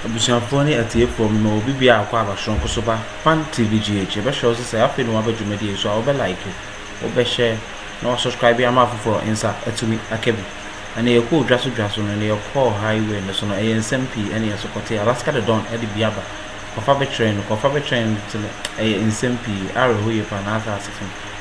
Abusuafo at the from no be a quava shonko soba, FunnTV GH, be shows say Afenyo abedwumadi so obe like it, obe share, no subscribe amafo for insa etumi akebi. And you cool drasso and you call highway and so no ANSMP and you support Alaska the Don Eddie Biaba. Cofabe train to ANSMP, Arrow who you pan as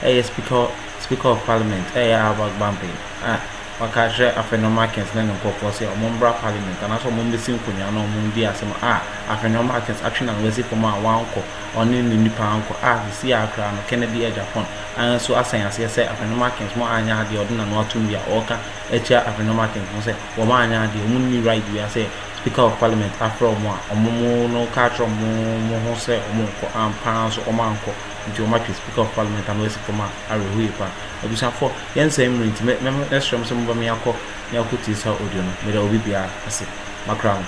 a speaker of Parliament, A.Bagbin. Wakaje Afenyo Markins then Kokosi or Mumbra Paliament and also Mumbisim Kunyano Mumbia some Afenyo Markins action and visit for my wanko or Nini Panko the sea Akroma Kennedy Japan and so as I say Afenyo Markins more anya the ordinary and what to be a oka Afenyo Markins say Womanya the Muni right we are say Speaker of Parliament Akroma or Momo no catch or Momo say or Monko and Pans or Manko into your Speaker of Parliament and visit for my Arrow Abusuafo yen same ring to me let's show some of me akọ me akuti sa audio no me da obi bia ase Akroma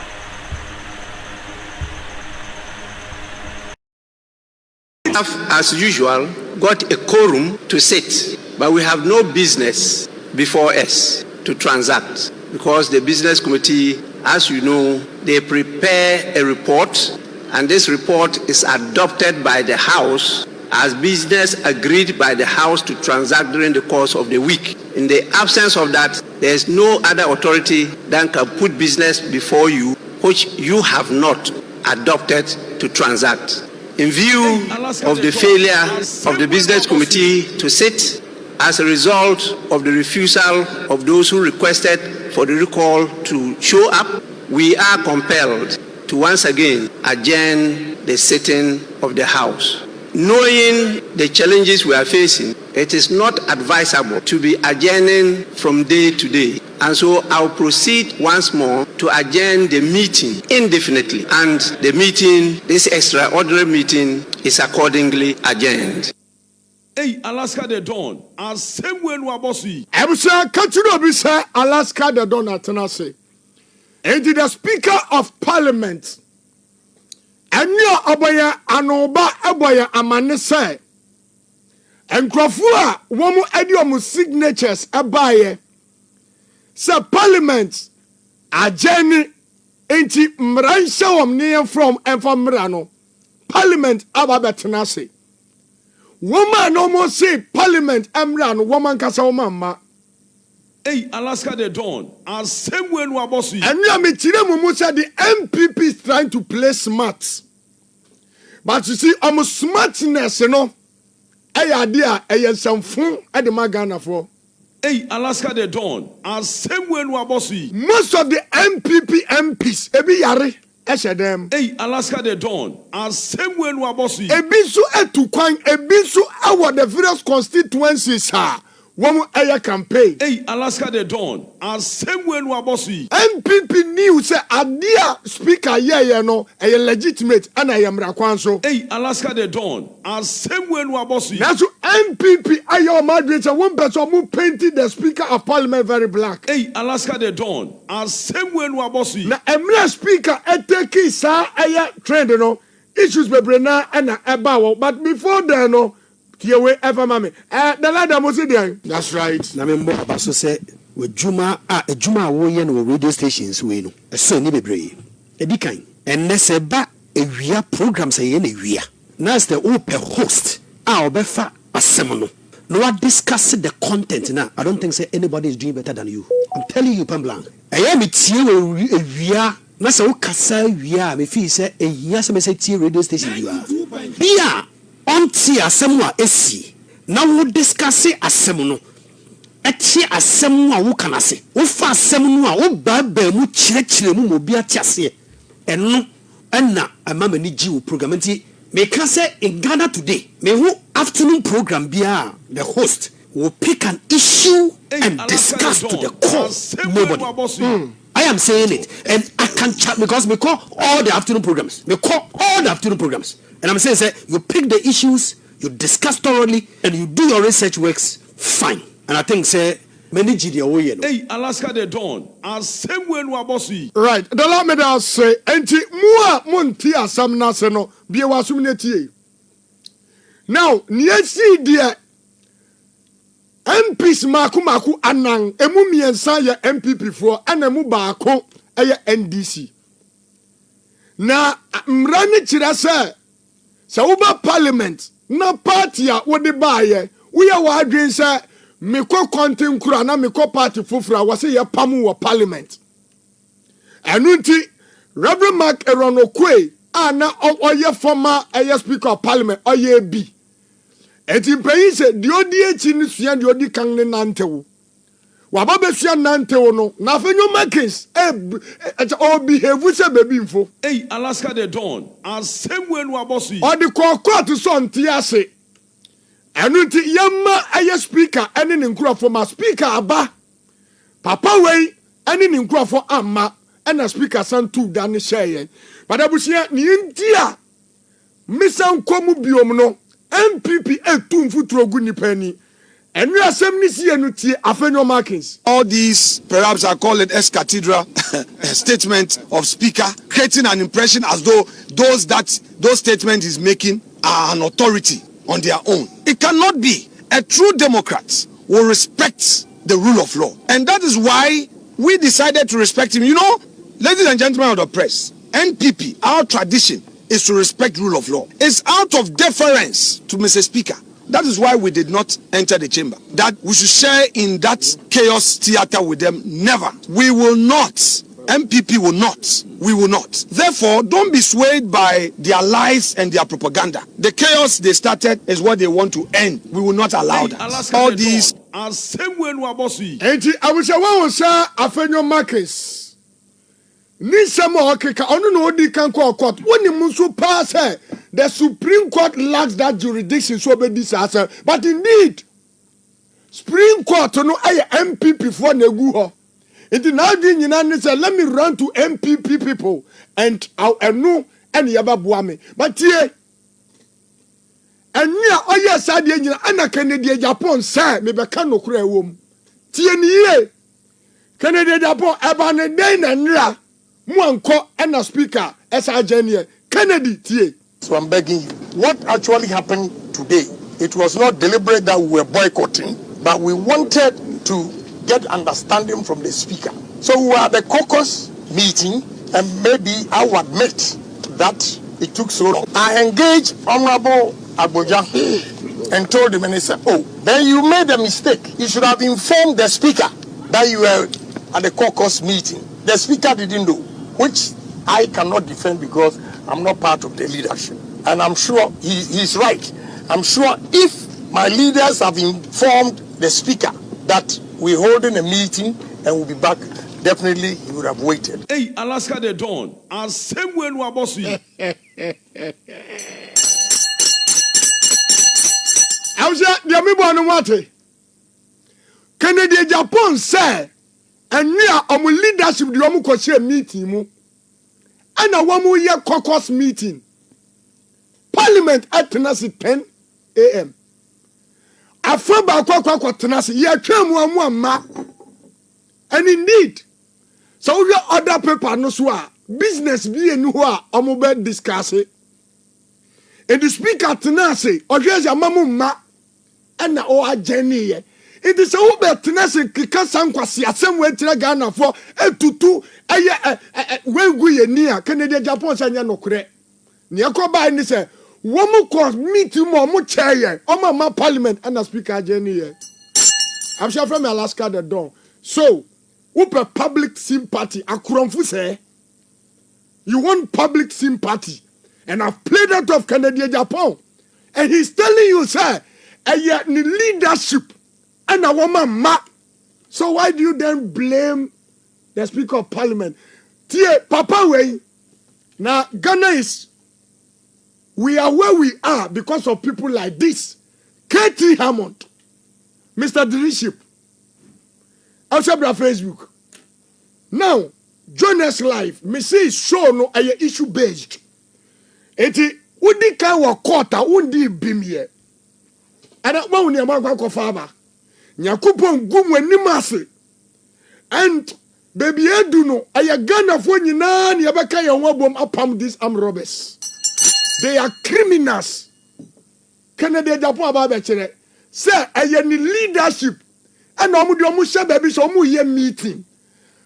as usual got a quorum to sit, but we have no business before us to transact because the business committee, as you know, they prepare a report and this report is adopted by the House as business agreed by the House to transact during the course of the week. In the absence of that, there is no other authority that can put business before you which you have not adopted to transact. In view of the failure of the business committee to sit as a result of the refusal of those who requested for the recall to show up, we are compelled to once again adjourn the sitting of the House. Knowing the challenges we are facing, it is not advisable to be adjourning from day to day. And so I'll proceed once more to adjourn the meeting indefinitely. And the meeting, this extraordinary meeting, is accordingly adjourned. Hey, Alaska the Dawn, as same way no abosi. Ebusa kachiro bi say Alaska the Dawn atenase. And the Speaker of Parliament Enyo oboya anoba eboya amane say enkrofo a womu edi omu signatures ebaye say Parliament ajeni enti mransha womne from enfamra no Parliament ababetenase woman no mo say Parliament emra no woman kasa woman. Hey, Alaska the Dawn, as same way no abosi. Enyo me tire mumu say the MPP is trying to play smart. But you see, smartness, you know, idea, something at the Magana for. Hey, Alaska the Dawn, as same way no abosi. Most of the MPP MPs, ebi yare, them. Hey, Alaska the Dawn, as same way no abosi. Ebi su etu kwan, ebi su our the various constituencies ha. One campaign. Hey, Alaska the Dawn, as same way no abosi. MPP Newz say idea speaker no a legitimate and I am rakwanso. Hey, Alaska the Dawn, as same way no abosi. Now so MPP ayo moderator one person who painted the Speaker of Parliament very black. Hey, Alaska the Dawn, as same way no abosi. Na emra speaker eteki sa trend no issues bebrena and ebawo but before then no Kiwe ever mame. The ladder must there. That's right. Na membo abaso say we juma wo ye no radio stations we no. So ni bebre. Edi kan. Enne se ba ewia programs ye na ewia. Na the open host a obefa asem no. No wa discuss the content na. I don't think say anybody is doing better than you. I'm telling you Pamblang. Eye me tie we ewia na se wo kasa ewia me fi say ehia se me say tie radio station you are. Bia Onti asemwa esi na wo discuss asem no eti asem a wo kanase wo fa asem no a wo ba mu kirekire mu obi atiase eno na amamani gi wo program nti me can say in Ghana today me who afternoon program bia the host will pick an issue and discuss to the core nobody. I am saying it and I can chat because we call all the afternoon programs. And I'm saying, you pick the issues, you discuss thoroughly, and you do your research works fine. And I think, many GD. Hey, Alaska the Dawn, as same way no abosi. Right. The Lord made us say, enti mua munti asam naseno biye wasumneti. Now, niesi dia MPs maku anang emu miensa ya MPP for and emu baako eye NDC. na mrani kyerɛ sɛ sɛ woba parliament na party a wode baaye woyɛ wadwen sɛ mekɔ content kura na mekɔ party foforo a wɔsɛ yɛ pam wɔ parliament ɛno nti Reverend Mark Eronokwe na ɔyɛ former speaker of parliament ɔyɛ bi enti mpayi sɛ deɛ odi echi ne sua deɛ odi kan ne nantewo waba besua nantewo no na Afenyo Markins behave say baby info Hey, Alaska the Dawn. As same way no abosu. Or the court to son tiase. Enu nti yamma speaker ene ne nkurafo ma speaker aba. Papa wei ene ne nkurafo amma ena speaker san tu da ne share. But abusia ni ntia misan komu biom no MPP etu mfuturo gu nipa ni. And we are Afenyo Markins. All these, perhaps I call it ex-cathedral statement of speaker, creating an impression as though those statements he's making are an authority on their own. It cannot be. A true Democrat will respect the rule of law. And that is why we decided to respect him. You know, ladies and gentlemen of the press, NPP, our tradition is to respect rule of law. It's out of deference to Mr. Speaker. That is why we did not enter the chamber. That we should share in that chaos theater with them. Never. We will not. MPP will not. We will not. Therefore, don't be swayed by their lies and their propaganda. The chaos they started is what they want to end. We will not allow that. All these. Same way no abosu. Enti abushawa say Afenyo Markins. Ni samo okeka onu no odi kan court. Woni munso pass the Supreme Court lacks that jurisdiction so be this answer. But indeed, Supreme Court no aye MPP for na gu ho. It now di nyina ne say let me run to MPP people and enu ene yaba boa me. But here enu a oye sade nyina ana Canada Japan say me be kan no kura ewom. Tie ni ye. Canada Japan eba ne den na nra Muanko and a speaker esa Jenny Kennedy tie. So I'm begging you, what actually happened today, it was not deliberate that we were boycotting, but we wanted to get understanding from the speaker. So we were at the caucus meeting, and maybe I will admit that it took so long. I engaged Honorable Agboja and told him, and he said, oh, then you made a mistake. You should have informed the speaker that you were at the caucus meeting. The speaker didn't know, which I cannot defend because I'm not part of the leadership. And I'm sure he's right. I'm sure if my leaders have informed the speaker that we're holding a meeting and we'll be back, definitely he would have waited. Hey, Alaska the Dawn. As same way no abosu. I was at the Amibo Wate. Canada Japan say and near our leadership the Omu Koche meeting mu. And a woman year caucus meeting. Parliament at Tenassi 10 a.m. I feel by Tenassi, ye came one ma. And indeed, so your other paper no swa business be a new omobe discuss it. And the speaker Tenassi, or here's your mamu ma, and na o Jenny. It is a Uber Tenassi Kikasan Kwasi, a same way to Ghana for a tutu, where we near Canada, Japan, and no cre. Niako by and say, woman cause me to more chair, on my parliament, and a speaker Jenny. I'm sure from Alaska the Dawn. So, Uber public sympathy, Akroma say, you want public sympathy, and I've played that of Canada, Japan, and he's telling you, sir, and yet the leadership. And a woman ma. So why do you then blame the Speaker of Parliament? Tie Papa way. Now Ghana is we are where we are because of people like this. K.T. Hammond, Mr. Dǐsoběy. Also bra Facebook. Now, join us live. Me say show no a issue based. Eti udi ka wa quarter undi bimye. Ana ma uni amagwa ko faba. Nyakupon gum wenimase. And baby edu no ayagana fo nyina na yabaka ye wabom apam these armed robbers. They are criminals. Canada Japan aba chere. Say ayeni leadership. And omu share baby so omu ye meeting.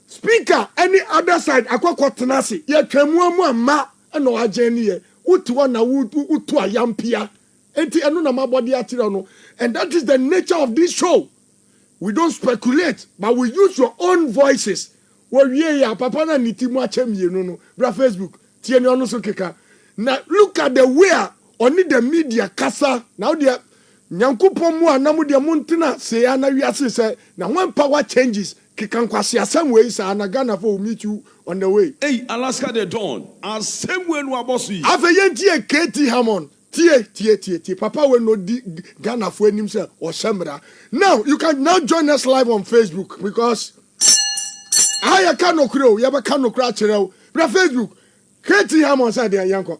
Speaker any other side akwa tenasi ye twemu amu ama no agenie utu na utu ayampia enti eno na mabodi atire no. And that is the nature of this show. We don't speculate, but we use your own voices. Well, yeah, papa na nitimu achemie no bra Facebook tie ne ono so keka. Now look at the way only the media kasa now they nyankopon mu anamu de montina say ana wiase say na when power changes kikan kwase asem we say na Ghana for meet you on the way. Hey, Alaska the Dawn. Asem we no abosu. Afenyo KT Hammond. Tie. Papa we no di Ghana for anim say Osemra. Now you can now join us live on Facebook because I can no crow, you can no crash now. Facebook. KT Hammond said there, Yanko.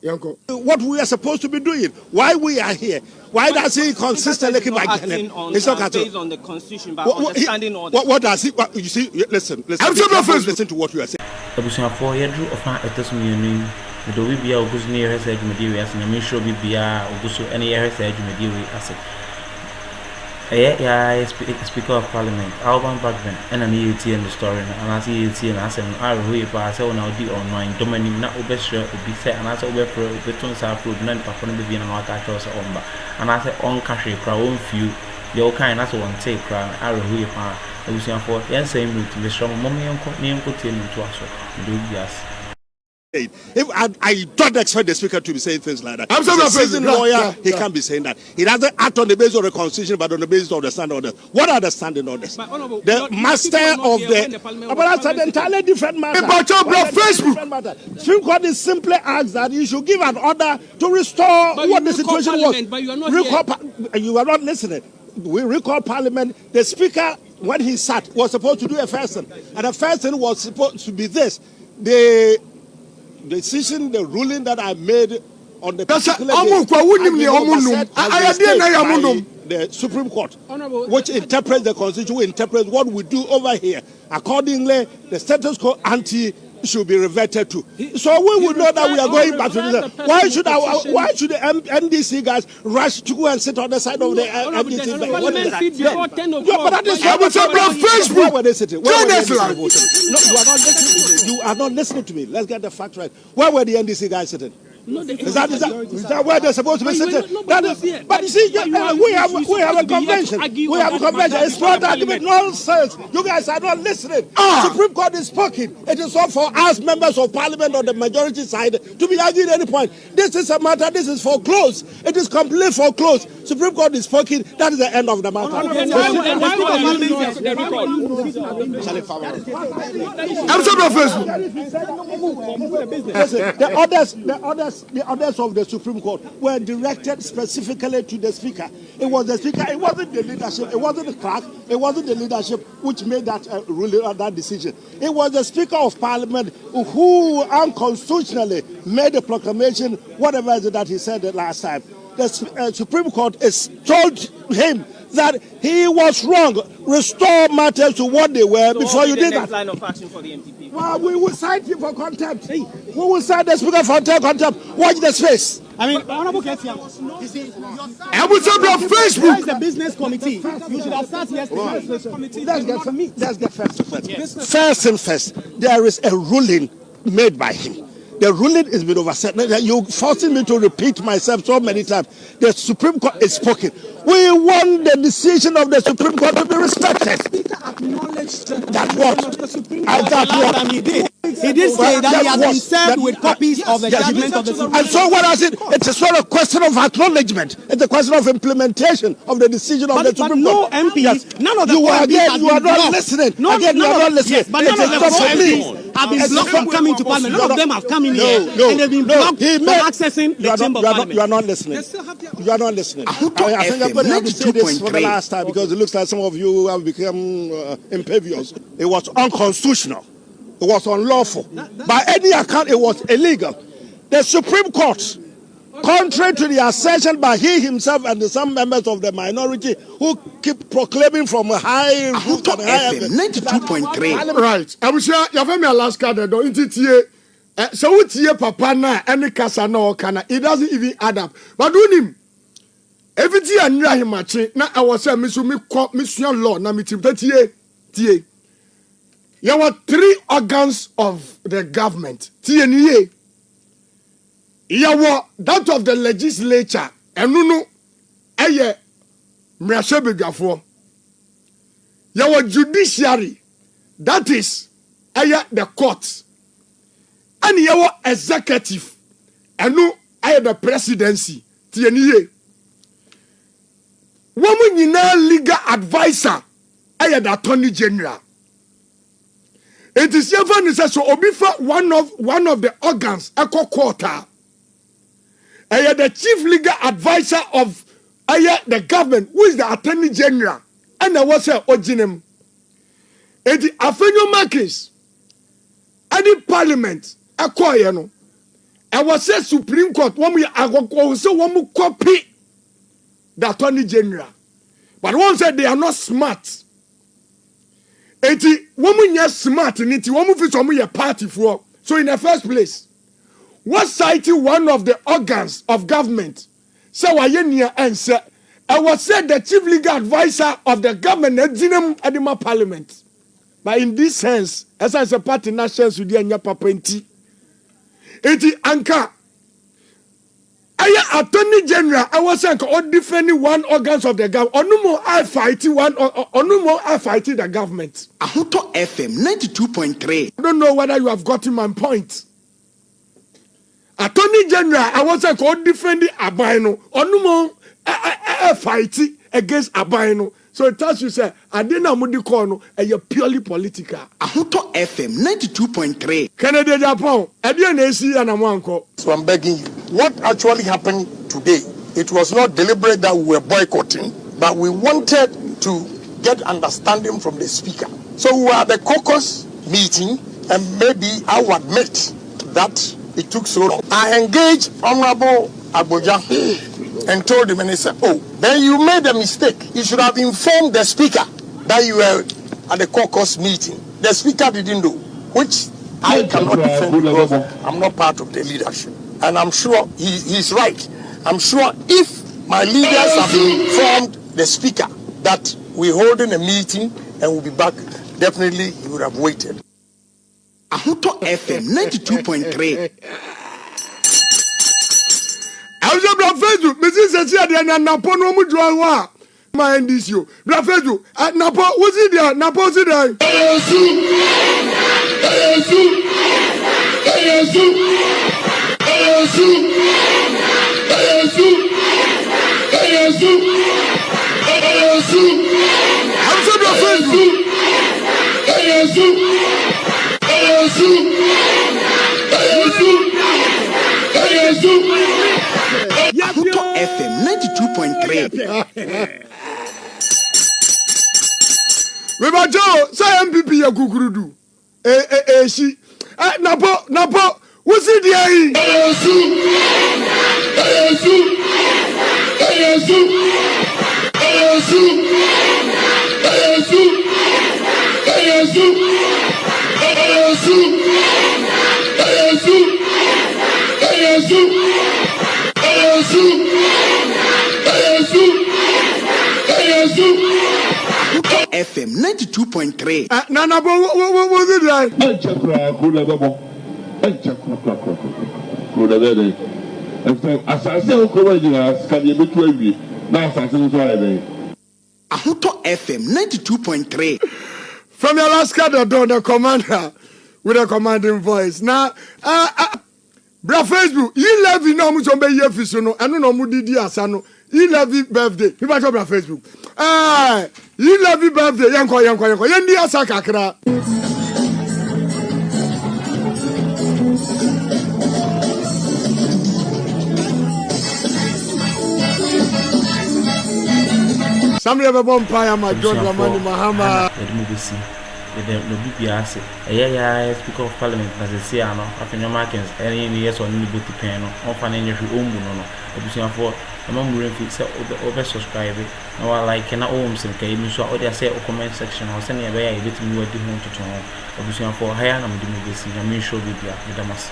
What we are supposed to be doing, why we are here, why does he consistently keep acting on based on the constitution, but understanding all this? What does he? You see, listen to what you are saying. Abusia for yedru ofa etesumyenu do we bia ogusu ne yehese adwumedi we ase na me show bia ogusu ene yehese adwumedi we ase Speaker of Parliament A.Bagbin and an EAT in the story and I see EAT and I said I will pass on our deal online domain not obesure be set and I said over for between South Road none of the being our catchers on and I said on cash crowd one few your kind as one take crown I will pass I was for yes same route to the strong mommy and name put in to us do yes. If I don't expect the speaker to be saying things like that. I'm sorry, a seasoned lawyer, he can't be saying that. He doesn't act on the basis of the constitution, but on the basis of the standing orders. What are the standing orders? The master of the... But that's an entirely different matter. Facebook. Supreme Court is simply asked that you should give an order to restore what the situation was. But you are not you are not listening. We recall Parliament. The speaker, when he sat, was supposed to do a first thing. And the first thing was supposed to be this. The decision, the ruling that I made on the particular the Supreme Court, which interprets the Constitution, interprets what we do over here. Accordingly, the status quo ante should be reverted to. So we would know that we are going back to this. Why should the NDC guys rush to go and sit on the side of the NDC? But that is Facebook. Where were they sitting? No, you are not listening to me. Let's get the fact right. Where were the NDC guys sitting? Is that where they're supposed to be sitting? But you see, we have a convention. We have a convention. It's not argument nonsense. You guys are not listening. Supreme Court is speaking. It is not for us members of Parliament on the majority side to be arguing at any point. This is a matter. This is foreclosed. It is completely foreclosed. Supreme Court is speaking. That is the end of the matter. The orders of the Supreme Court were directed specifically to the Speaker. It was the Speaker, it wasn't the leadership, it wasn't the clerk, it wasn't the leadership which made that ruling or that decision. It was the Speaker of Parliament who unconstitutionally made a proclamation, whatever it is that he said the last time. The Supreme Court has told him that he was wrong. Restore matters to what they were before you did that. Line of action for the MPP. Well, we will cite him for contempt. We will cite the Speaker for contempt. Watch the space. I mean, Honorable Kesi, you see, Facebook. The business committee. You should have started yesterday. Let's get first. First and first, there is a ruling made by him. The ruling has been overset. You're forcing me to repeat myself so many times. The Supreme Court is spoken. We want the decision of the Supreme Court to be respected. That what? He did say that he has been served with copies of the judgment of the Supreme Court. And so what is it? It's not a question of acknowledgement. It's a question of implementation of the decision of the Supreme Court. No MP, none of the you are not listening. You are not listening. But none of the MPs have been blocked from coming to Parliament. None of them have come in here and they've been blocked from accessing the Chamber of Parliament. You are not listening. You are not listening. I think I'm going to have to say this for the last time because it looks like some of you have become impervious. It was unconstitutional. It was unlawful. By any account, it was illegal. The Supreme Court, contrary to the assertion by he himself and some members of the minority who keep proclaiming from a high root and high 92.3. Right. I was sure you have me Alaska there. Don't it? So what ye papa na any kasa na okana? It doesn't even add up. But do him. Everything I knew him matching. Na I was saying, Mission law. Na mitim tie. There were 3 organs of the government. Tie. Yawo that of the legislature enunu eye mrasebedwafo. Yawo judiciary, that is eye the court. And yawo executive enu eye the presidency. Tieniye. Woman nyina legal advisor eye the attorney general. It is even so obifa one of the organs echo quarter. The chief legal advisor of the government, who is the attorney general, and I was a Ojinem. It is Afenyo Markins, any parliament, no. I was a Supreme Court, one we copy the attorney general. But one said they are not smart. It is woman yes smart in it, woman fit some party for. So in the first place, what citing one of the organs of government? So I answer. I was said the chief legal advisor of the government Edima Parliament. But in this sense, as I say, party national Sudan Papenti. It is Anka. I attorney general. I was saying all defending one organs of the government. Or no more I fighting one or no more I fighting the government. Ahuto FM 92.3. I don't know whether you have gotten my point. Attorney General, I was like, all defending Abino, or no more fighting against Abino. So it tells you, say, I didn't know what you call and you're purely political. Ahuto FM 92.3. Canada, Japan, Adian and Amanko. So I'm begging you, what actually happened today? It was not deliberate that we were boycotting, but we wanted to get understanding from the speaker. So we were at the caucus meeting, and maybe I will admit that it took so long. I engaged Honorable Abuja and told him, and he said, oh, then you made a mistake. You should have informed the speaker that you were at the caucus meeting. The speaker didn't do, which I cannot defend because I'm not part of the leadership. And I'm sure he's right. I'm sure if my leaders have informed the speaker that we're holding a meeting and we'll be back, definitely he would have waited. Ahuto FM 92.3. I was on Facebook. Mrs. Satia and Napo no Mudrawa. My end is you. Facebook. At Napo, was it there? Napo, was it there? I'm so on Facebook. Ahuto FM 92.3. Mebajo, say MPP ya kukurudu. She. Napo, what's it there? FM 92.3. Nana, what was it like? Ahuto FM 92.3. From Alaska, the commander with a commanding voice. Now, bra Facebook, you love you know Musombe Yefisono, and no Mudidi Asano. You love it birthday. You might bra Facebook. You love it birthday. Yanko. Yendi Asakakra. Somebody have a bonfire, my John Ramani Mahama. The BPS, Speaker of Parliament, as I say, Afenyo Markins, any years on the book piano, or financial own, for a member over subscribe. Now I like an home, and came so I say or comment section or send a way a bit more to home to town. For higher, I'm doing this in a show with the Damas.